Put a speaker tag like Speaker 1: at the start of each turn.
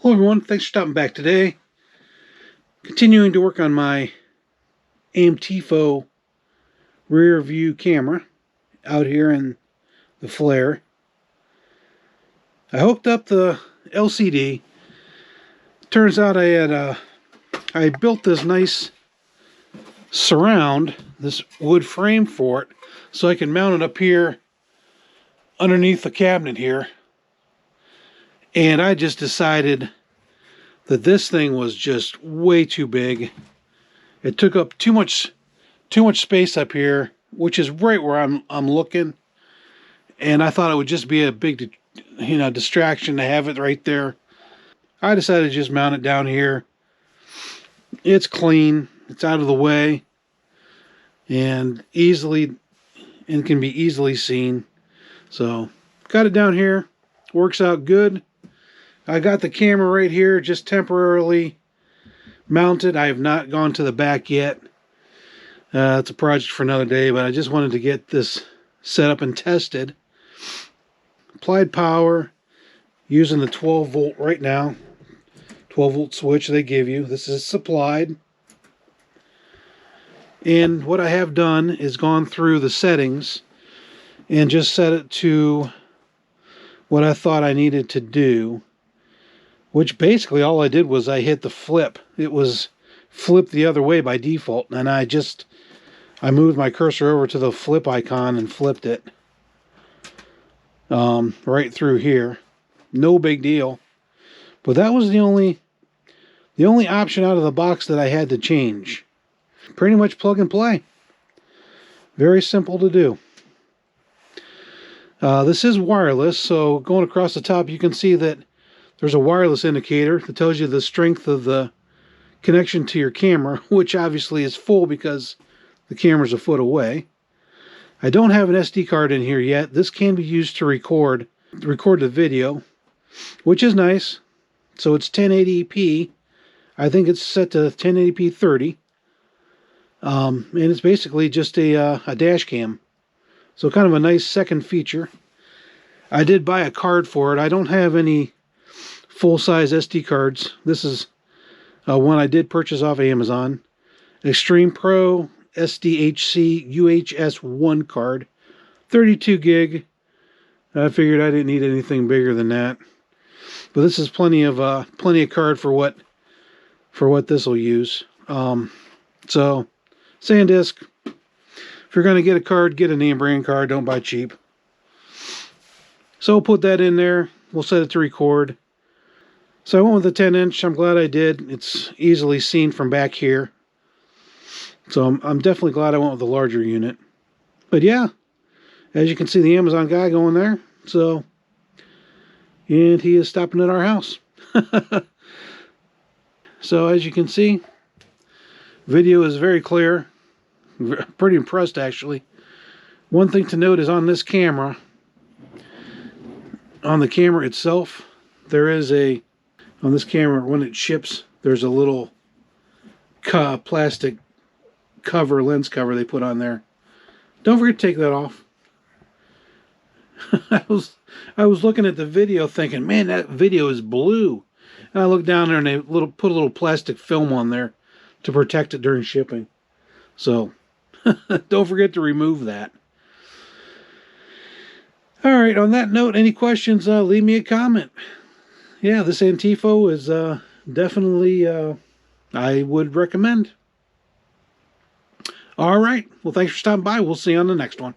Speaker 1: Hello everyone, thanks for stopping back today. Continuing to work on my Amtifo rear view camera out here in the flare. I hooked up the LCD. Turns out I built this nice surround, this wood frame for it, so I can mount it up here underneath the cabinet here. And I just decided that this thing was just way too big. It took up too much space up here, which is right where I'm looking. And I thought it would just be a big, distraction to have it right there. I decided to just mount it down here. It's clean, it's out of the way, and can be easily seen. So got it down here. Works out good. I got the camera right here, just temporarily mounted. I have not gone to the back yet. It's a project for another day, but I just wanted to get this set up and tested. Applied power using the 12 volt right now. 12 volt switch they give you. This is supplied. And what I have done is gone through the settings and just set it to what I thought I needed to do. Which basically all I did was I hit the flip. It was flipped the other way by default, and I moved my cursor over to the flip icon and flipped it right through here. No big deal. But that was the only option out of the box that I had to change. Pretty much plug and play. Very simple to do. This is wireless, so going across the top you can see that there's a wireless indicator that tells you the strength of the connection to your camera, which obviously is full because the camera's a foot away. I don't have an SD card in here yet. This can be used to record the video, which is nice. So it's 1080p. I think it's set to 1080p 30. And it's basically just a dash cam. So kind of a nice second feature. I did buy a card for it. I don't have any full-size SD cards. This is one I did purchase off Amazon. Extreme Pro SDHC UHS-1 card. 32 gig. I figured I didn't need anything bigger than that. But this is plenty of card for what this will use. So SanDisk. If you're going to get a card, get a name brand card. Don't buy cheap. So we'll put that in there. We'll set it to record. So I went with the 10-inch. I'm glad I did. It's easily seen from back here. So I'm definitely glad I went with the larger unit. But yeah, as you can see, the Amazon guy going there. So, and he is stopping at our house. So as you can see, video is very clear. Pretty impressed, actually. One thing to note is on this camera, on the camera itself, there is on this camera, when it ships, there's a little plastic cover, lens cover they put on there. Don't forget to take that off. I was looking at the video thinking, man, that video is blue. And I looked down there and they put a little plastic film on there to protect it during shipping. So don't forget to remove that. All right, on that note, any questions, leave me a comment. Yeah, this Amtifo is definitely, I would recommend. All right, well, thanks for stopping by. We'll see you on the next one.